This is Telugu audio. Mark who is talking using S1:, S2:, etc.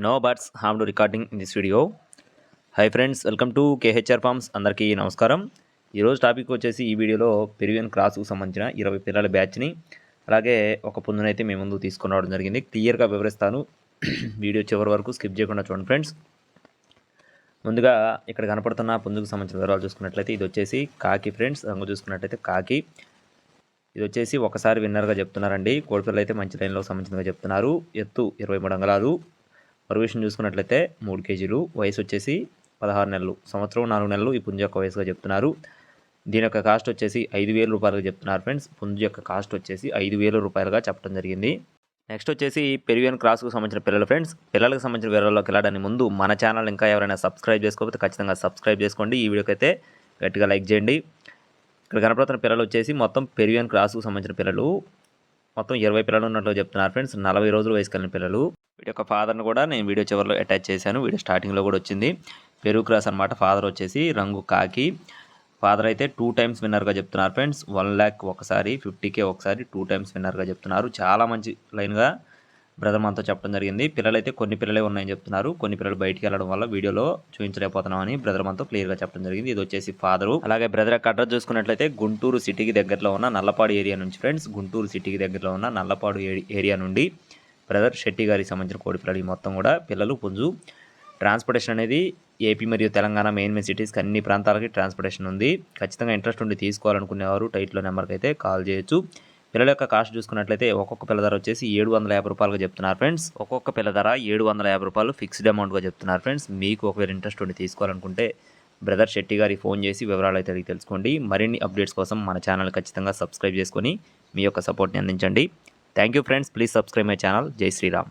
S1: No birds harm to recording in this video. Hi friends, welcome to KHR farms. అందరికీ నమస్కారం. ఈరోజు టాపిక్ వచ్చేసి ఈ వీడియోలో పెరువియన్ క్రాస్కు సంబంధించిన 20 పిల్లల బ్యాచ్ని అలాగే ఒక పుంజునైతే మేము ముందు తీసుకుని రావడం జరిగింది. క్లియర్గా వివరిస్తాను, వీడియో చివరి వరకు స్కిప్ చేయకుండా చూడండి ఫ్రెండ్స్. ముందుగా ఇక్కడ కనపడుతున్న పుంజుకు సంబంధించిన వివరాలు చూసుకున్నట్లయితే ఇది వచ్చేసి కాకి ఫ్రెండ్స్. రంగు చూసుకున్నట్లయితే కాకి. ఇది వచ్చేసి ఒకసారి విన్నర్గా చెప్తున్నారండి. కోడిపిల్లలు అయితే మంచి లైన్లో సంబంధించినగా చెప్తున్నారు. ఎత్తు 23 అంగుళాలు. మరో విషయం చూసుకున్నట్లయితే 3 కేజీలు. వయసు వచ్చేసి 16 నెలలు, సంవత్సరం 4 నెలలు ఈ పుంజు యొక్క వయసుగా చెప్తున్నారు. దీని యొక్క కాస్ట్ వచ్చేసి 5,000 రూపాయలుగా చెప్తున్నారు ఫ్రెండ్స్. పుంజు యొక్క కాస్ట్ వచ్చేసి 5,000 రూపాయలుగా చెప్పడం జరిగింది. నెక్స్ట్ వచ్చేసి పెరువియన్ క్రాస్కు సంబంధించిన పిల్లలు ఫ్రెండ్స్. పిల్లలకు సంబంధించిన వివరాల్లోకి వెళ్ళడానికి ముందు మన ఛానల్ ఇంకా ఎవరైనా సబ్స్క్రైబ్ చేసుకోకపోతే ఖచ్చితంగా సబ్స్క్రైబ్ చేసుకోండి. ఈ వీడియోకి అయితే గట్టిగా లైక్ చేయండి. ఇక్కడ కనపడుతున్న పిల్లలు వచ్చేసి మొత్తం పెరువియన్ క్రాస్కు సంబంధించిన పిల్లలు. మొత్తం 20 పిల్లలు ఉన్నట్లు చెప్తున్నారు ఫ్రెండ్స్. 40 రోజులు వయసు కలిగిన పిల్లలు. వీడి యొక్క ఫాదర్ని కూడా నేను వీడియో చివరిలో అటాచ్ చేశాను. వీడియో స్టార్టింగ్లో కూడా వచ్చింది. పెరుగు క్రాస్ అనమాట. ఫాదర్ వచ్చేసి రంగు కాకి. ఫాదర్ అయితే 2 టైమ్స్ విన్నర్గా చెప్తున్నారు ఫ్రెండ్స్. 1 lakh ఒకసారి, 50K ఒకసారి, 2 టైమ్స్ విన్నర్గా చెప్తున్నారు. చాలా మంచి లైన్గా బ్రదర్ మనతో చెప్పడం జరిగింది. పిల్లలు అయితే కొన్ని పిల్లలే ఉన్నాయని చెప్తున్నారు. కొన్ని పిల్లలు బయటికి వెళ్ళడం వల్ల వీడియోలో చూపించలేకపోతున్నామని బ్రదర్ మనతో క్లియర్గా చెప్పడం జరిగింది. ఇది వచ్చేసి ఫాదరు. అలాగే బ్రదర్ యొక్క అడ్రస్ చూసుకున్నట్లయితే గుంటూరు సిటీకి దగ్గరలో ఉన్న నల్లపాడు ఏరియా నుంచి ఫ్రెండ్స్. గుంటూరు సిటీకి దగ్గరలో ఉన్న నల్లపాడు ఏరియా నుండి బ్రదర్ శెట్టి గారికి సంబంధించిన కోడి పిల్లలు మొత్తం కూడా పిల్లలు పుంజు. ట్రాన్స్పోర్టేషన్ అనేది ఏపీ మరియు తెలంగాణ మెయిన్ సిటీస్కి అన్ని ప్రాంతాలకి ట్రాన్స్పోర్టేషన్ ఉంది. ఖచ్చితంగా ఇంట్రెస్ట్ ఉండి తీసుకోవాలనుకునేవారు టైట్లో నెంబర్కి అయితే కాల్ చేయొచ్చు. పిల్లల యొక్క కాస్ట్ చూసుకున్నట్లయితే ఒక్కొక్క పిల్ల ధర వచ్చేసి 750 రూపాయలుగా చెప్తున్నారు ఫ్రెండ్స్. ఒక్కొక్క పిల్ల ధర 750 రూపాయలు ఫిక్స్డ్ అమౌంట్గా చెప్తున్నారు ఫ్రెండ్స్. మీకు ఒకవేళ ఇంట్రెస్ట్ ఉండి తీసుకోవాలనుకుంటే బ్రదర్ శెట్టి గారికి ఫోన్ చేసి వివరాలు అయితే అడిగి తెలుసుకోండి. మరిన్ని అప్డేట్స్ కోసం మన ఛానల్ ఖచ్చితంగా సబ్స్క్రైబ్ చేసుకొని మీ యొక్క సపోర్ట్ని అందించండి. Thank you friends. Please subscribe my channel. జై శ్రీరామ్.